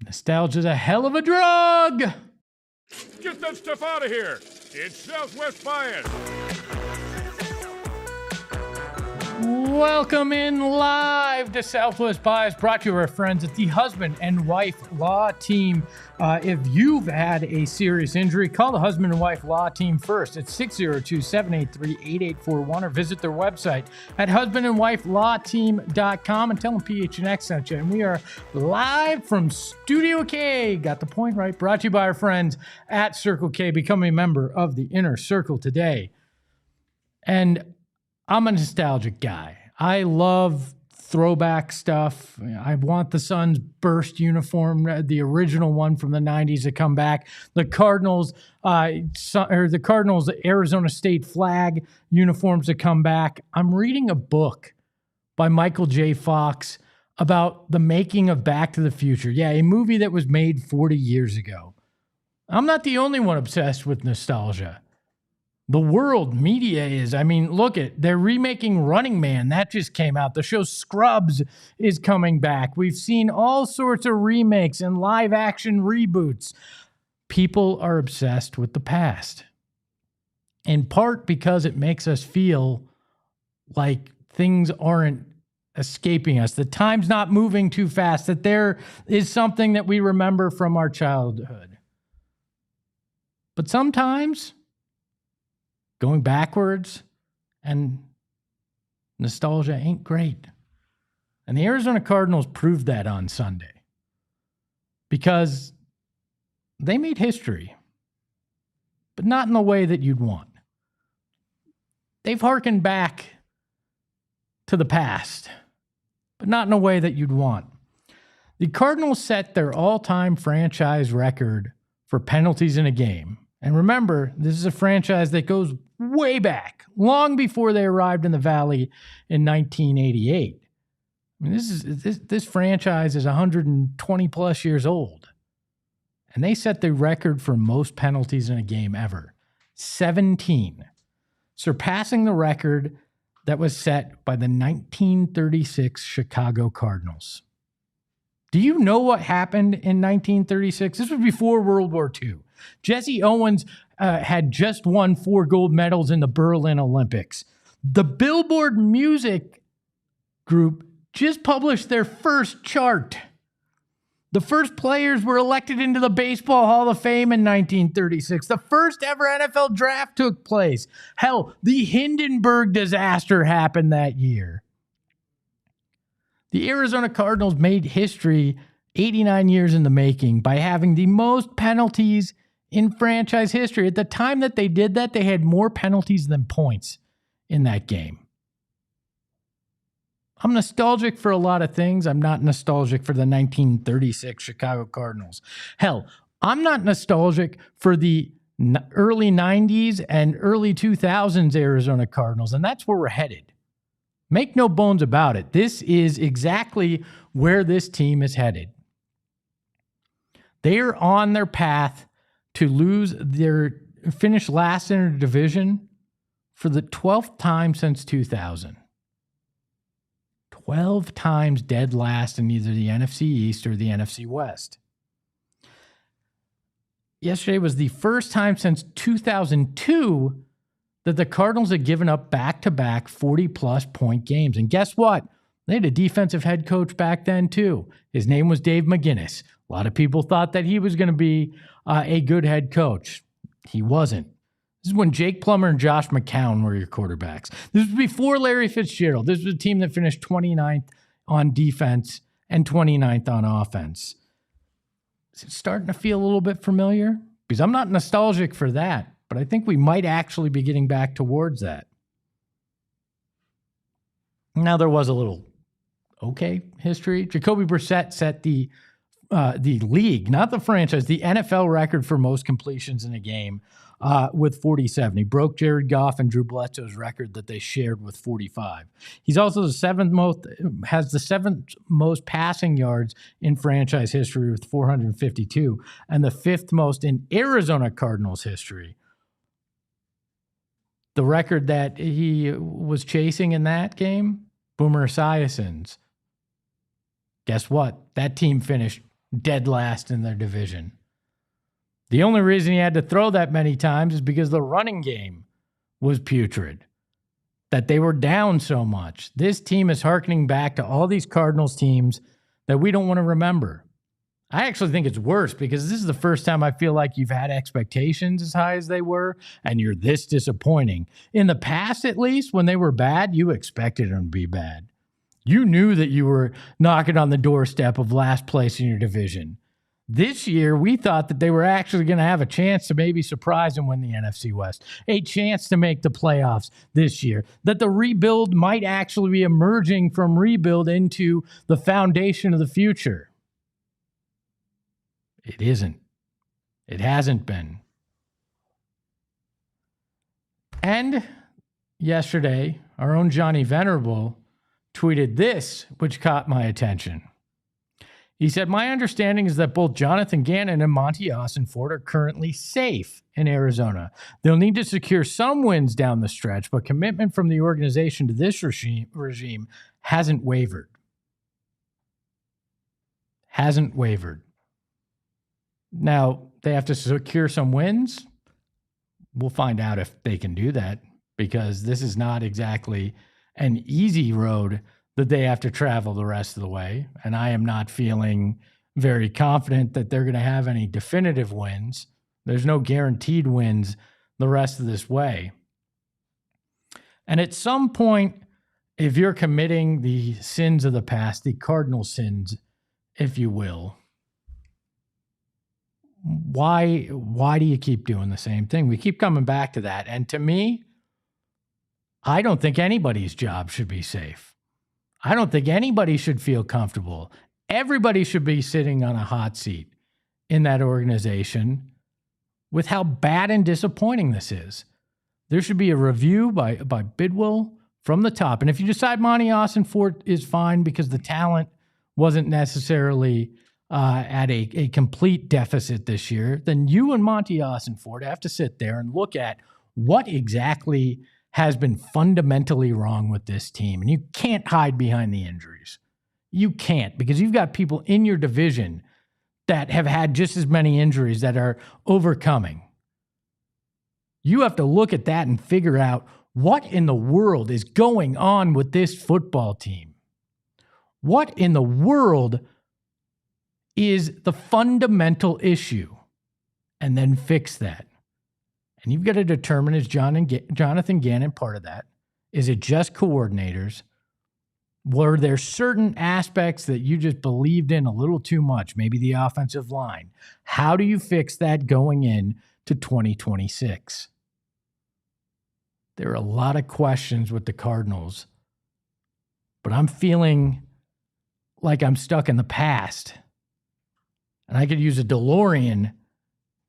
Nostalgia's a hell of a drug. Get that stuff out of here. It's Southwest Bias. Welcome in live to Southwest Bias, brought to you by our friends at the Husband and Wife Law Team. If you've had a serious injury, call the Husband and Wife Law Team first at 602-783-8841 or visit their website at husbandandwifelawteam.com and tell them PHNX sent you. And we are live from Studio K. Got the point right. Brought to you by our friends at Circle K. Become a member of the Inner Circle today. And I'm a nostalgic guy. I love throwback stuff. I want the Suns burst uniform, the original one from the 90s, to come back. The Cardinals, the Arizona State flag uniforms to come back. I'm reading a book by Michael J. Fox about the making of Back to the Future. Yeah, a movie that was made 40 years ago. I'm not the only one obsessed with nostalgia. The world media is. I mean, look they're remaking Running Man. That just came out. The show Scrubs is coming back. We've seen all sorts of remakes and live action reboots. People are obsessed with the past. In part because it makes us feel like things aren't escaping us. The time's not moving too fast. That there is something that we remember from our childhood. But sometimes going backwards and nostalgia ain't great. And the Arizona Cardinals proved that on Sunday because they made history, but not in the way that you'd want. They've hearkened back to the past, but not in a way that you'd want. The Cardinals set their all-time franchise record for penalties in a game. And remember, this is a franchise that goes way back, long before they arrived in the Valley in 1988. I mean, this franchise is 120 plus years old. And they set the record for most penalties in a game ever, 17, surpassing the record that was set by the 1936 Chicago Cardinals. Do you know what happened in 1936? This was before World War II. Jesse Owens had just won 4 gold medals in the Berlin Olympics. The Billboard Music Group just published their first chart. The first players were elected into the Baseball Hall of Fame in 1936. The first ever NFL draft took place. Hell, the Hindenburg disaster happened that year. The Arizona Cardinals made history 89 years in the making by having the most penalties in franchise history. At the time that they did that, they had more penalties than points in that game. I'm nostalgic for a lot of things. I'm not nostalgic for the 1936 Chicago Cardinals. Hell, I'm not nostalgic for the early 90s and early 2000s Arizona Cardinals, and that's where we're headed. Make no bones about it. This is exactly where this team is headed. They are on their path to finish last in their division for the 12th time since 2000. 12 times dead last in either the NFC East or the NFC West. Yesterday was the first time since 2002 that the Cardinals had given up back-to-back 40-plus point games. And guess what? They had a defensive head coach back then, too. His name was Dave McGinnis. A lot of people thought that he was going to be a good head coach. He wasn't. This is when Jake Plummer and Josh McCown were your quarterbacks. This was before Larry Fitzgerald. This was a team that finished 29th on defense and 29th on offense. Is it starting to feel a little bit familiar? Because I'm not nostalgic for that, but I think we might actually be getting back towards that. Now, there was a little okay history. Jacoby Brissett set the the league, not the franchise, the NFL record for most completions in a game with 47. He broke Jared Goff and Drew Bledsoe's record that they shared with 45. He's also has the seventh most passing yards in franchise history with 452, and the fifth most in Arizona Cardinals history. The record that he was chasing in that game, Boomer Esiason's. Guess what? That team finished dead last in their division. The only reason he had to throw that many times is because the running game was putrid, that they were down so much. This team is hearkening back to all these Cardinals teams that we don't want to remember. I actually think it's worse because this is the first time I feel like you've had expectations as high as they were, and you're this disappointing. In the past, at least, when they were bad, you expected them to be bad. You knew that you were knocking on the doorstep of last place in your division. This year, we thought that they were actually going to have a chance to maybe surprise and win the NFC West, a chance to make the playoffs this year, that the rebuild might actually be emerging from rebuild into the foundation of the future. It isn't. It hasn't been. And yesterday, our own Johnny Venerable tweeted this, which caught my attention. He said, "My understanding is that both Jonathan Gannon and Monty Ossenfort are currently safe in Arizona. They'll need to secure some wins down the stretch, but commitment from the organization to this regime hasn't wavered." Hasn't wavered. Now, they have to secure some wins. We'll find out if they can do that, because this is not exactly an easy road that they have to travel the rest of the way. And I am not feeling very confident that they're going to have any definitive wins. There's no guaranteed wins the rest of this way. And at some point, if you're committing the sins of the past, the cardinal sins, if you will, why do you keep doing the same thing? We keep coming back to that. And to me, I don't think anybody's job should be safe. I don't think anybody should feel comfortable. Everybody should be sitting on a hot seat in that organization with how bad and disappointing this is. There should be a review by Bidwell from the top. And if you decide Monty Ossenfort is fine because the talent wasn't necessarily at a complete deficit this year, then you and Monty Ossenfort have to sit there and look at what exactly has been fundamentally wrong with this team. And you can't hide behind the injuries. You can't, because you've got people in your division that have had just as many injuries that are overcoming. You have to look at that and figure out what in the world is going on with this football team. What in the world is the fundamental issue? And then fix that. And you've got to determine, is Jonathan Gannon part of that? Is it just coordinators? Were there certain aspects that you just believed in a little too much? Maybe the offensive line. How do you fix that going in to 2026? There are a lot of questions with the Cardinals, but I'm feeling like I'm stuck in the past. And I could use a DeLorean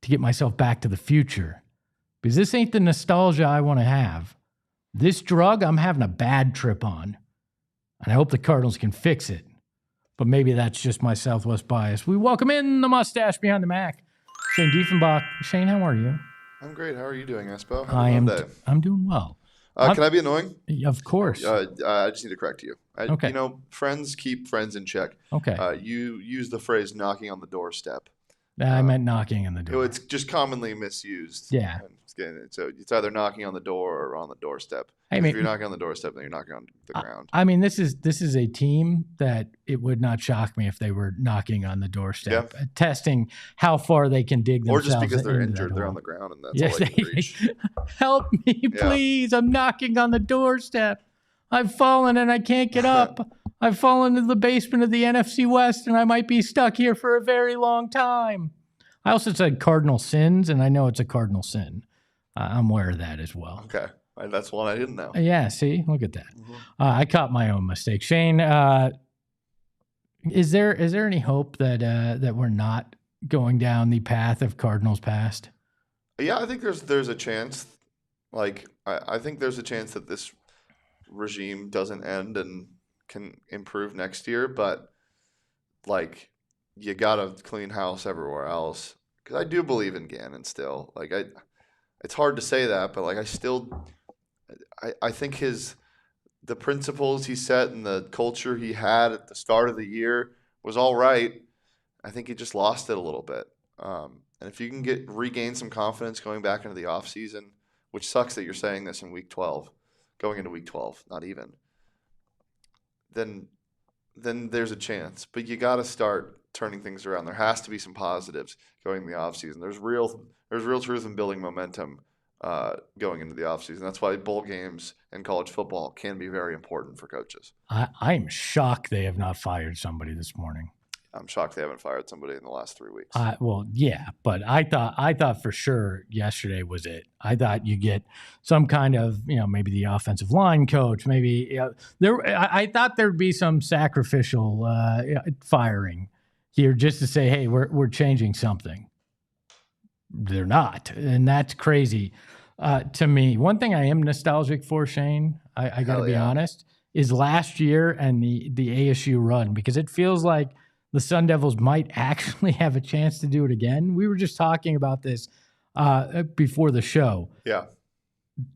to get myself back to the future. Because this ain't the nostalgia I want to have. This drug, I'm having a bad trip on. And I hope the Cardinals can fix it. But maybe that's just my Southwest bias. We welcome in the mustache behind the Mac, Shane Diefenbach. Shane, how are you? I'm great. How are you doing, Espo? I'm doing well. Can I be annoying? Of course. I just need to correct you. Okay. You know, friends keep friends in check. Okay. You use the phrase knocking on the doorstep. I meant knocking on the door. It's just commonly misused. Yeah. So it's either knocking on the door or on the doorstep. If you're knocking on the doorstep, then you're knocking on the ground. I mean, this is a team that it would not shock me if they were knocking on the doorstep, testing how far they can dig themselves. Or just because they're injured, they're on the ground, and that's all they can reach. Help me, please. I'm knocking on the doorstep. I've fallen and I can't get up. I've fallen into the basement of the NFC West, and I might be stuck here for a very long time. I also said cardinal sins, and I know it's a cardinal sin. I'm aware of that as well. Okay. That's one I didn't know. Yeah, see? Look at that. I caught my own mistake. Shane, Is there any hope that we're not going down the path of Cardinals past? Yeah, I think there's a chance. Like I think there's a chance that this regime doesn't end and can improve next year, but like you gotta clean house everywhere else. Because I do believe in Gannon still. Like it's hard to say that, but like I think the principles he set and the culture he had at the start of the year was all right. I think he just lost it a little bit. And if you can regain some confidence going back into the offseason, which sucks that you're saying this in week 12, going into week 12, not even, then there's a chance. But you got to start turning things around. There has to be some positives going in the offseason. There's real truth in building momentum going into the offseason. That's why bowl games and college football can be very important for coaches. I'm shocked they have not fired somebody this morning. I'm shocked they haven't fired somebody in the last 3 weeks. Well, yeah, but I thought for sure yesterday was it. I thought you get some kind of, maybe the offensive line coach, maybe I thought there'd be some sacrificial firing here just to say, hey, we're changing something. They're not, and that's crazy to me. One thing I am nostalgic for, Shane, I got to be honest, is last year and the ASU run, because it feels like the Sun Devils might actually have a chance to do it again. We were just talking about this before the show. Yeah.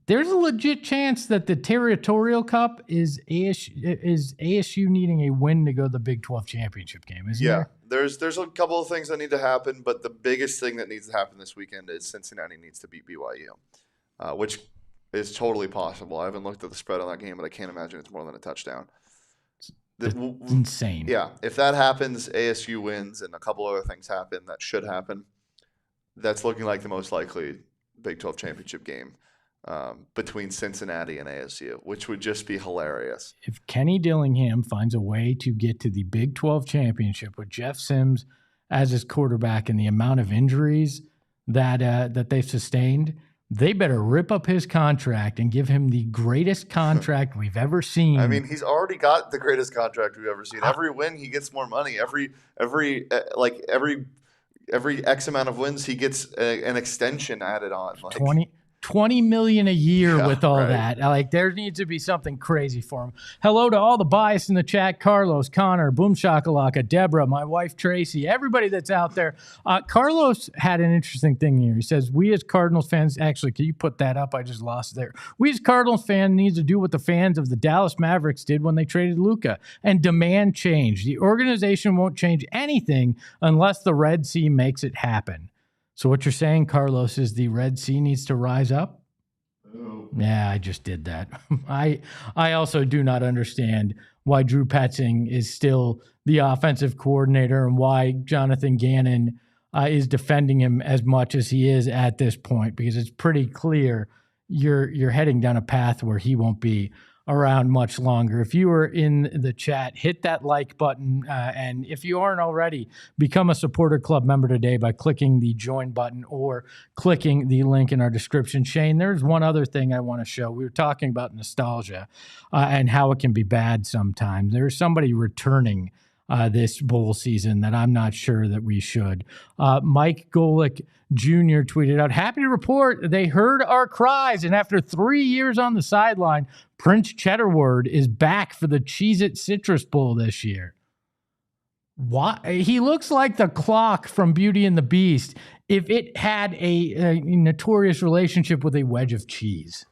There's a legit chance that the Territorial Cup is ASU needing a win to go to the Big 12 championship game, isn't there? Yeah. There's a couple of things that need to happen, but the biggest thing that needs to happen this weekend is Cincinnati needs to beat BYU, which is totally possible. I haven't looked at the spread on that game, but I can't imagine it's more than a touchdown. It's insane. Yeah, if that happens, ASU wins, and a couple other things happen that should happen. That's looking like the most likely Big 12 championship game between Cincinnati and ASU, which would just be hilarious. If Kenny Dillingham finds a way to get to the Big 12 championship with Jeff Sims as his quarterback and the amount of injuries that they've sustained, they better rip up his contract and give him the greatest contract we've ever seen. I mean, he's already got the greatest contract we've ever seen. Every win, he gets more money. Every X amount of wins, he gets an extension added on. Like, $20 million a year with all that. Like, there needs to be something crazy for him. Hello to all the bias in the chat. Carlos, Connor, Boom Shakalaka, Deborah, my wife Tracy, everybody that's out there. Carlos had an interesting thing here. He says, we as Cardinals fans, actually, can you put that up? I just lost there. We as Cardinals fans need to do what the fans of the Dallas Mavericks did when they traded Luka and demand change. The organization won't change anything unless the Red Sea makes it happen. So what you're saying, Carlos, is the Red Sea needs to rise up? Oh. Yeah, I just did that. I also do not understand why Drew Petzing is still the offensive coordinator and why Jonathan Gannon is defending him as much as he is at this point, because it's pretty clear you're heading down a path where he won't be around much longer. If you are in the chat, hit that like button. And if you aren't already, become a supporter club member today by clicking the join button or clicking the link in our description. Shane, there's one other thing I want to show. We were talking about nostalgia and how it can be bad sometimes. There's somebody returning this bowl season that I'm not sure that we should. Mike Golick Jr. tweeted out, happy to report they heard our cries, and after 3 years on the sideline, Prince Cheddarward is back for the Cheez-It Citrus Bowl this year. Why? He looks like the clock from Beauty and the Beast if it had a notorious relationship with a wedge of cheese.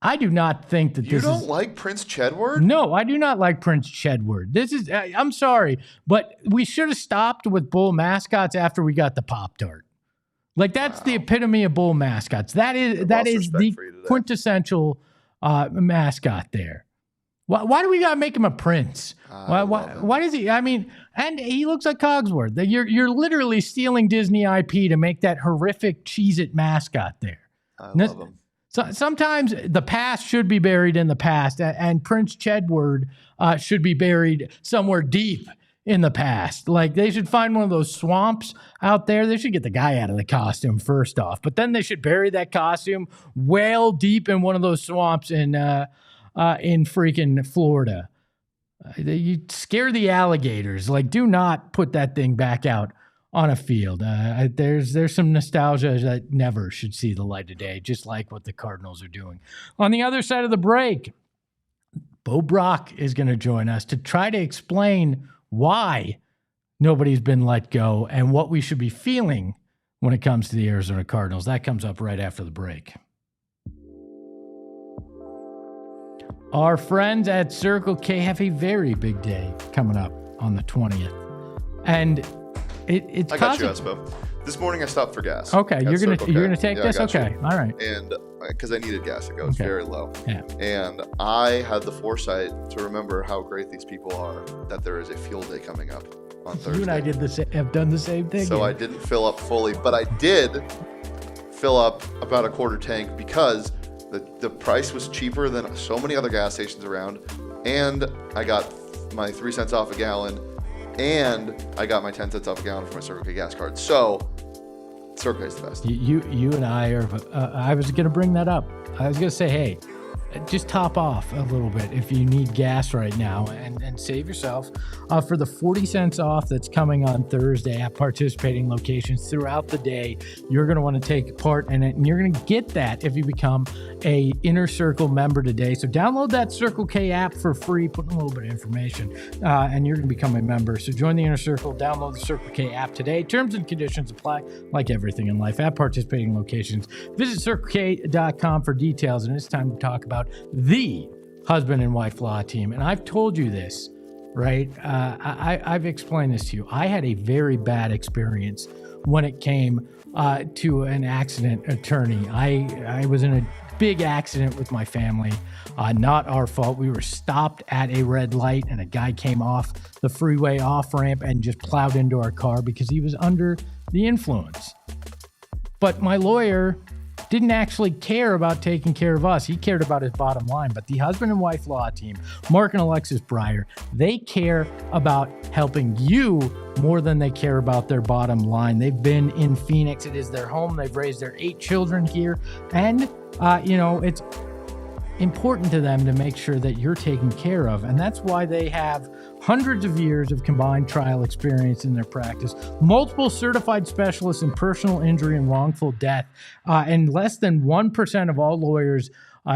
I do not think that You don't like Prince Chedward? No, I do not like Prince Chedward. This is, I'm sorry, but we should have stopped with bull mascots after we got the Pop-Tart. Like, that's the epitome of bull mascots. That is the quintessential mascot there. Why do we got to make him a prince? Why does he? I mean, and he looks like Cogsworth. You're literally stealing Disney IP to make that horrific Cheez-It mascot there. I love him. So sometimes the past should be buried in the past, and Prince Chedward should be buried somewhere deep in the past. Like, they should find one of those swamps out there. They should get the guy out of the costume first off, but then they should bury that costume well deep in one of those swamps in freaking Florida. You scare the alligators. Like, do not put that thing back out on a field. There's some nostalgia that never should see the light of day, just like what the Cardinals are doing. On the other side of the break, Bo Brack is going to join us to try to explain why nobody's been let go and what we should be feeling when it comes to the Arizona Cardinals. That comes up right after the break. Our friends at Circle K have a very big day coming up on the 20th. And it's I got you, Espo. This morning I stopped for gas. Okay, you're gonna take this? Okay, all right. And because I needed gas, it goes very low. Yeah. And I had the foresight to remember how great these people are, that there is a fuel day coming up on Thursday. You and I have done the same thing. So I didn't fill up fully, but I did fill up about a quarter tank because the price was cheaper than so many other gas stations around, and I got my 3 cents off a gallon, and I got my 10 cents off a gallon for my Circle K gas card. So Circle K is the best. You and I are. I was going to bring that up. I was going to say, hey, just top off a little bit if you need gas right now, and save yourself for the 40 cents off that's coming on Thursday at participating locations throughout the day. You're going to want to take part in it, and you're going to get that if you become a Inner Circle member today. So download that Circle K app for free, put in a little bit of information, and you're going to become a member. So join the Inner Circle, download the Circle K app today. Terms and conditions apply, like everything in life, at participating locations. Visit CircleK.com for details, and it's time to talk about the husband and wife law team. And I've told you this, right? I've explained this to you. I had a very bad experience when it came to an accident attorney. I was in a big accident with my family. Not our fault. We were stopped at a red light, and a guy came off the freeway off ramp and just plowed into our car because he was under the influence. But my lawyer didn't actually care about taking care of us. He cared about his bottom line. But the husband and wife law team, Mark and Alexis Breyer, they care about helping you more than they care about their bottom line. They've been in Phoenix. It is their home. They've raised their 8 children here. And, it's important to them to make sure that you're taken care of. And that's why they have hundreds of years of combined trial experience in their practice, multiple certified specialists in personal injury and wrongful death, and less than 1% of all lawyers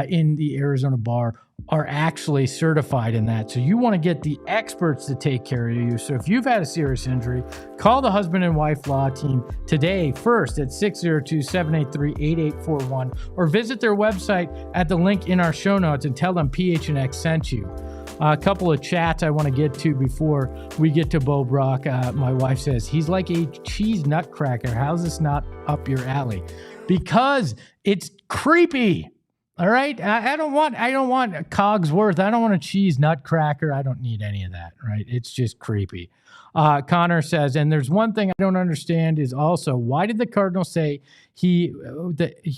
in the Arizona bar are actually certified in that. So you want to get the experts to take care of you. So if you've had a serious injury, call the husband and wife law team today, first at 602-783-8841, or visit their website at the link in our show notes and tell them PHNX sent you. A couple of chats I want to get to before we get to Bo Brack. My wife says, he's like a cheese nutcracker. How's this not up your alley? Because it's creepy. All right. I don't want a Cogsworth. I don't want a cheese nutcracker. I don't need any of that. Right. It's just creepy. Connor says, and there's one thing I don't understand is also, why did the Cardinals say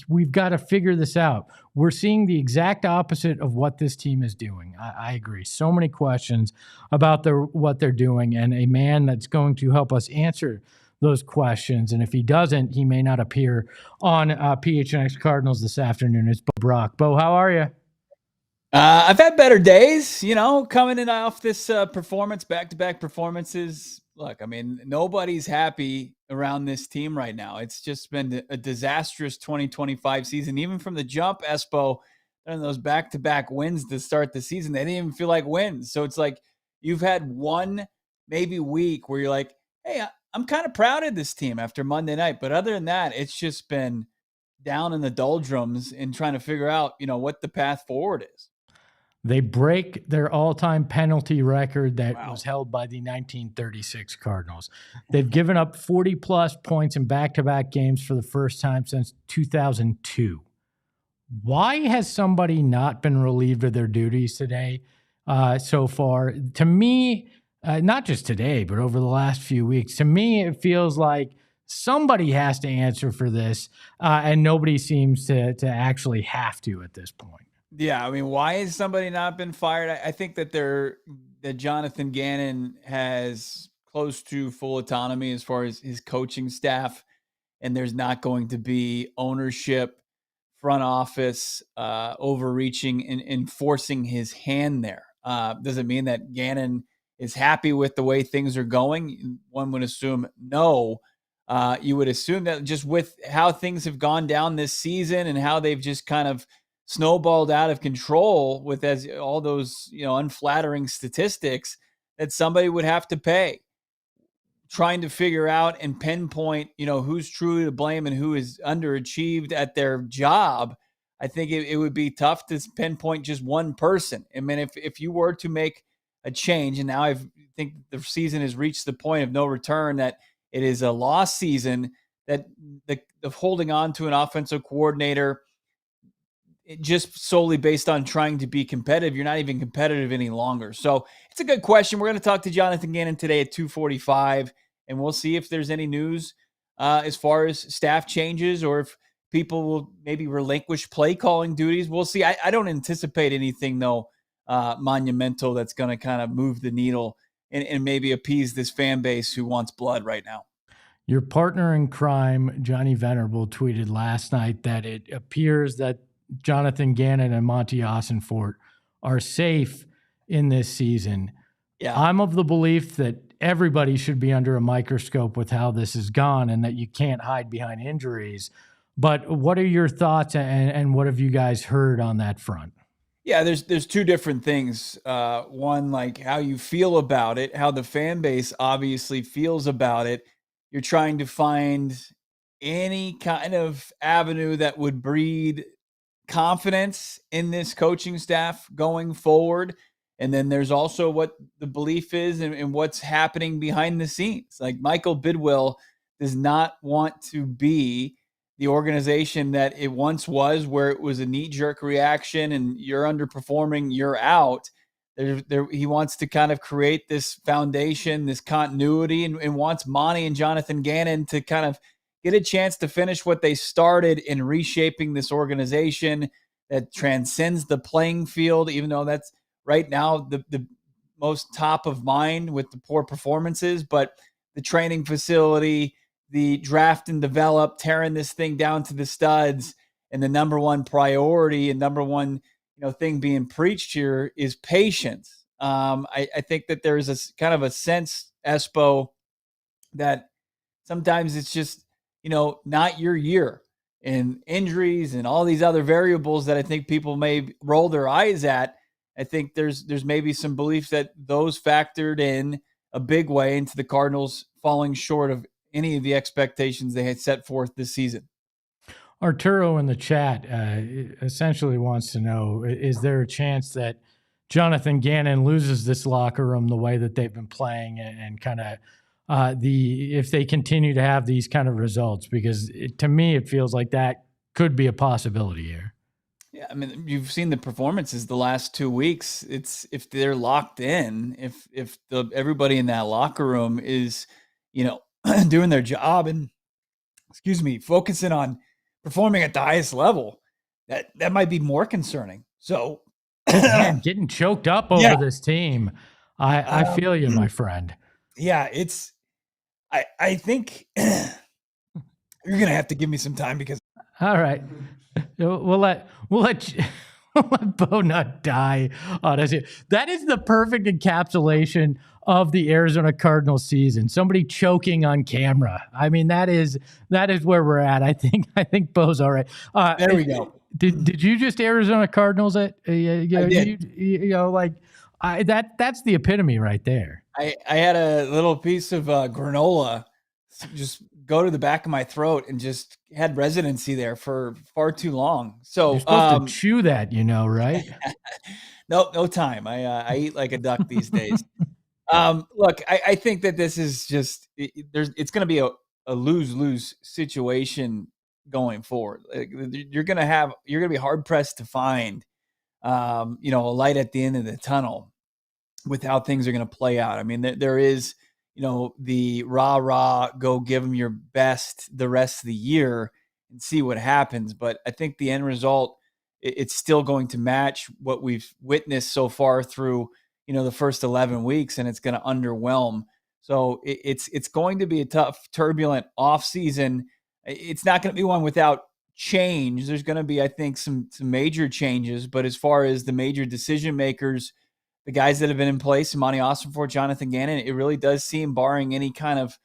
we've got to figure this out? We're seeing the exact opposite of what this team is doing. I agree. So many questions about what they're doing, and a man that's going to help us answer those questions. And if he doesn't, he may not appear on PHNX Cardinals this afternoon. It's Bo Brack. Bo, how are you? I've had better days, coming in off this performance, back-to-back performances. Look, I mean, nobody's happy around this team right now. It's just been a disastrous 2025 season. Even from the jump, Espo, and those back-to-back wins to start the season, they didn't even feel like wins. So it's like you've had one maybe week where you're like, hey, I'm kind of proud of this team after Monday night. But other than that, it's just been down in the doldrums and trying to figure out, what the path forward is. They break their all-time penalty record that was held by the 1936 Cardinals. They've given up 40-plus points in back-to-back games for the first time since 2002. Why has somebody not been relieved of their duties today so far? To me, not just today, but over the last few weeks, to me, it feels like somebody has to answer for this, and nobody seems to actually have to at this point. Yeah, I mean, why has somebody not been fired? I think that Jonathan Gannon has close to full autonomy as far as his coaching staff, and there's not going to be ownership, front office overreaching and enforcing his hand there. Does it mean that Gannon is happy with the way things are going? One would assume no. You would assume that just with how things have gone down this season and how they've just kind of snowballed out of control with as all those unflattering statistics, that somebody would have to pay. Trying to figure out and pinpoint, who's truly to blame and who is underachieved at their job. I think it would be tough to pinpoint just one person. I mean, if you were to make a change, and now I think the season has reached the point of no return, that it is a lost season, that the holding on to an offensive coordinator just solely based on trying to be competitive, you're not even competitive any longer. So it's a good question. We're going to talk to Jonathan Gannon today at 2:45, and we'll see if there's any news as far as staff changes or if people will maybe relinquish play calling duties. We'll see. I don't anticipate anything, though, monumental that's going to kind of move the needle and maybe appease this fan base who wants blood right now. Your partner in crime, Johnny Venerable, tweeted last night that it appears that Jonathan Gannon and Monty Ossenfort are safe in this season. Yeah. I'm of the belief that everybody should be under a microscope with how this has gone and that you can't hide behind injuries. But what are your thoughts and what have you guys heard on that front? Yeah, there's two different things. One, like how you feel about it, how the fan base obviously feels about it. You're trying to find any kind of avenue that would breed confidence in this coaching staff going forward. And then there's also what the belief is and what's happening behind the scenes. Like Michael Bidwill does not want to be the organization that it once was, where it was a knee-jerk reaction and you're underperforming, you're out. He wants to kind of create this foundation, this continuity, and wants Monty and Jonathan Gannon to kind of get a chance to finish what they started in reshaping this organization that transcends the playing field, even though that's right now the most top of mind with the poor performances. But the training facility, the draft and develop, tearing this thing down to the studs, and the number one priority and number one thing being preached here is patience. I think that there's a kind of a sense, Espo, that sometimes it's just not your year, and injuries and all these other variables that I think people may roll their eyes at. I think there's maybe some belief that those factored in a big way into the Cardinals falling short of any of the expectations they had set forth this season. Arturo in the chat essentially wants to know, is there a chance that Jonathan Gannon loses this locker room the way that they've been playing and kind of if they continue to have these kind of results? Because to me, it feels like that could be a possibility here. Yeah, I mean, you've seen the performances the last 2 weeks. It's if they're locked in, if everybody in that locker room is, doing their job and, focusing on performing at the highest level, that might be more concerning. So, man, getting choked up over this team, I feel you, my friend. Yeah, I think you're gonna have to give me some time because. All right, we'll let Bo not die on us. That is the perfect encapsulation of the Arizona Cardinals season. Somebody choking on camera. I mean, that is where we're at. I think Bo's all right. There we go. Did you just Arizona Cardinals it? I did. That's the epitome right there. I had a little piece of granola just go to the back of my throat and just had residency there for far too long. So you're supposed to chew that, right? No time. I eat like a duck these days. Look, I think that this is just it's going to be a lose-lose situation going forward. You're going to be hard pressed to find a light at the end of the tunnel with how things are going to play out. I mean, there is the rah, go give them your best the rest of the year and see what happens. But I think the end result, it's still going to match what we've witnessed so far through, the first 11 weeks, and it's going to underwhelm. So it's going to be a tough, turbulent offseason. It's not going to be one without change. There's going to be, I think, some major changes. But as far as the major decision makers the guys that have been in place, Monty Ossenfort, Jonathan Gannon, it really does seem, barring any kind of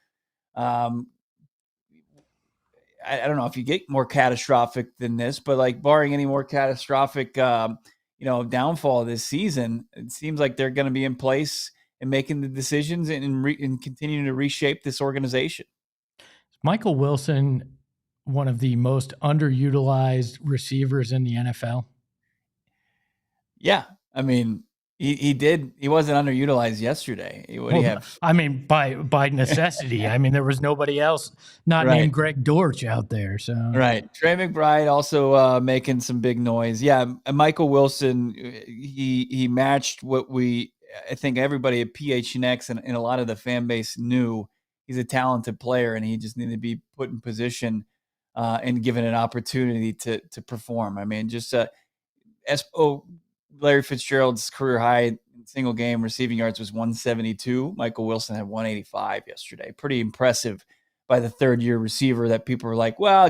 I don't know if you get more catastrophic than this, but like barring any more catastrophic, downfall this season, it seems like they're going to be in place and making the decisions and continuing to reshape this organization. Michael Wilson, one of the most underutilized receivers in the NFL. Yeah, I mean, he wasn't underutilized yesterday. What do you have? I mean, by necessity. I mean, there was nobody else not named Greg Dortch out there. So right, Trey McBride also making some big noise. Yeah, Michael Wilson, he matched what I think everybody at PHNX and a lot of the fan base knew. He's a talented player, and he just needed to be put in position and given an opportunity to perform. I mean, just Espo, Larry Fitzgerald's career high in single game receiving yards was 172. Michael Wilson had 185 yesterday. Pretty impressive by the third-year receiver that people were like, well,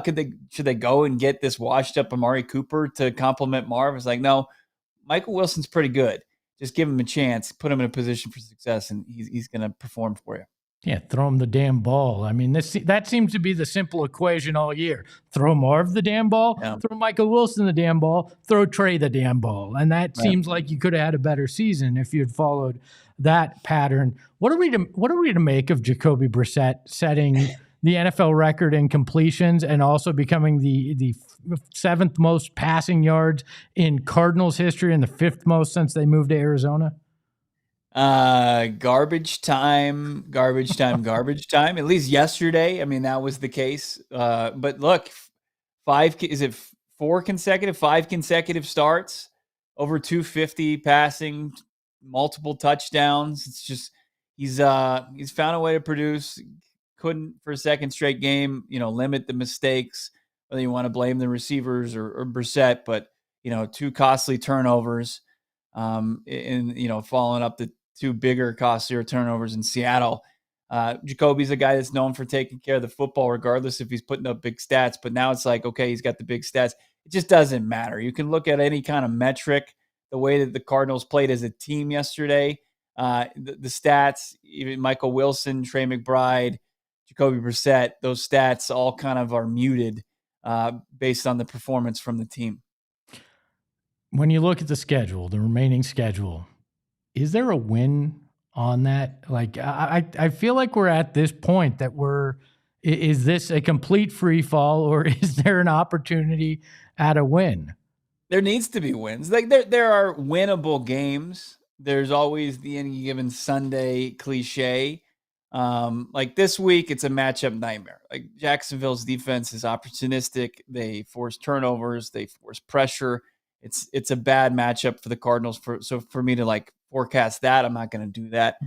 should they go and get this washed-up Amari Cooper to complement Marv? It's like, no, Michael Wilson's pretty good. Just give him a chance, put him in a position for success, and he's going to perform for you. Yeah, throw him the damn ball. I mean, that seems to be the simple equation all year. Throw Marv the damn ball, throw Michael Wilson the damn ball, throw Trey the damn ball. And that seems like you could have had a better season if you had followed that pattern. What are we to make of Jacoby Brissett setting the NFL record in completions and also becoming the seventh most passing yards in Cardinals history and the fifth most since they moved to Arizona? Garbage time. At least yesterday, I mean, that was the case. But look, five consecutive starts, over 250 passing, multiple touchdowns. It's just he's found a way to produce. Couldn't for a second straight game, limit the mistakes. Whether you want to blame the receivers or Brissett, but 2 costly turnovers, and following up the 2 bigger, costlier turnovers in Seattle. Jacoby's a guy that's known for taking care of the football, regardless if he's putting up big stats. But now it's like, okay, he's got the big stats. It just doesn't matter. You can look at any kind of metric, the way that the Cardinals played as a team yesterday, the stats, even Michael Wilson, Trey McBride, Jacoby Brissett, those stats all kind of are muted based on the performance from the team. When you look at the schedule, the remaining schedule, is there a win on that? Like, I feel like we're at this point that is this a complete free fall, or is there an opportunity at a win? There needs to be wins. Like there are winnable games. There's always the any given Sunday cliche. Like this week, it's a matchup nightmare. Like Jacksonville's defense is opportunistic. They force turnovers. They force pressure. It's a bad matchup for the Cardinals. So for me to like forecast that, I'm not going to do that.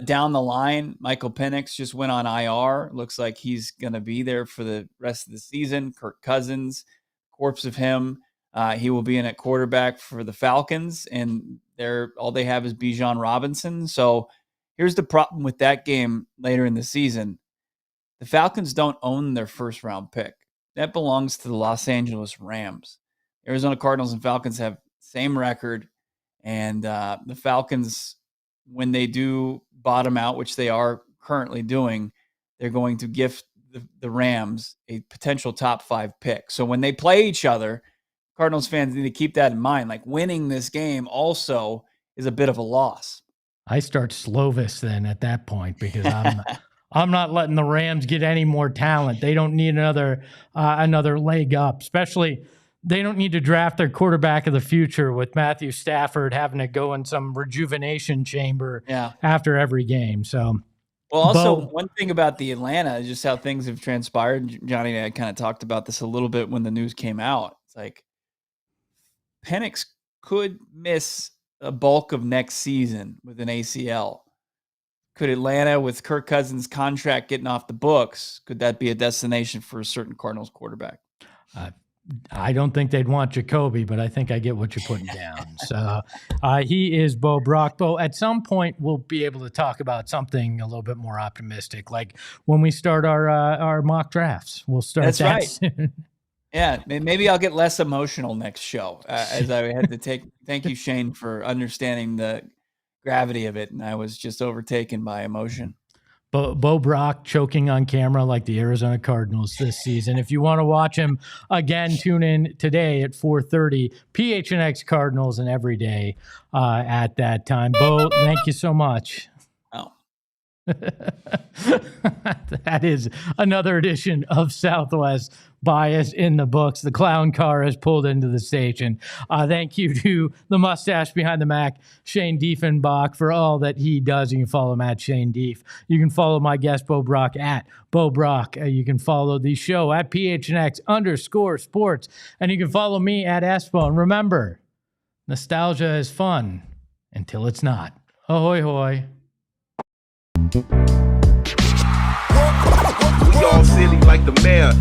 Down the line, Michael Penix just went on IR. Looks like he's going to be there for the rest of the season. Kirk Cousins, corpse of him. He will be in at quarterback for the Falcons, and all they have is Bijan Robinson. So here's the problem with that game later in the season. The Falcons don't own their first-round pick. That belongs to the Los Angeles Rams. Arizona Cardinals and Falcons have same record, and the Falcons, when they do bottom out, which they are currently doing, they're going to gift the Rams a potential top 5 pick. So when they play each other, Cardinals fans need to keep that in mind. Like winning this game also is a bit of a loss. I start Slovis then at that point because I'm not letting the Rams get any more talent. They don't need another leg up, especially they don't need to draft their quarterback of the future with Matthew Stafford having to go in some rejuvenation chamber after every game. So, well, also one thing about the Atlanta is just how things have transpired. Johnny and I kind of talked about this a little bit when the news came out. It's like Penix could miss a bulk of next season with an ACL. Could Atlanta, with Kirk Cousins' contract getting off the books, could that be a destination for a certain Cardinals quarterback? I don't think they'd want Jacoby, but I think I get what you're putting down. So he is Bo Brack. Bo, at some point, we'll be able to talk about something a little bit more optimistic, like when we start our mock drafts. We'll start That's that right. soon. Yeah, maybe I'll get less emotional next show as I had to take. Thank you, Shane, for understanding the gravity of it, and I was just overtaken by emotion. Bo Brack choking on camera like the Arizona Cardinals this season. If you want to watch him again, tune in today at 4:30, PHNX Cardinals, and every day at that time. Bo, thank you so much. Oh. That is another edition of Southwest Bias in the books. The clown car has pulled into the station. Thank you to the mustache behind the Mac, Shane Diefenbach, for all that he does. You can follow him at Shane Dief. You can follow my guest, Bo Brack, at Bo Brack. You can follow the show at PHNX_sports. And you can follow me at Espo. And remember, nostalgia is fun until it's not. Ahoy, hoy. We all silly like the mayor.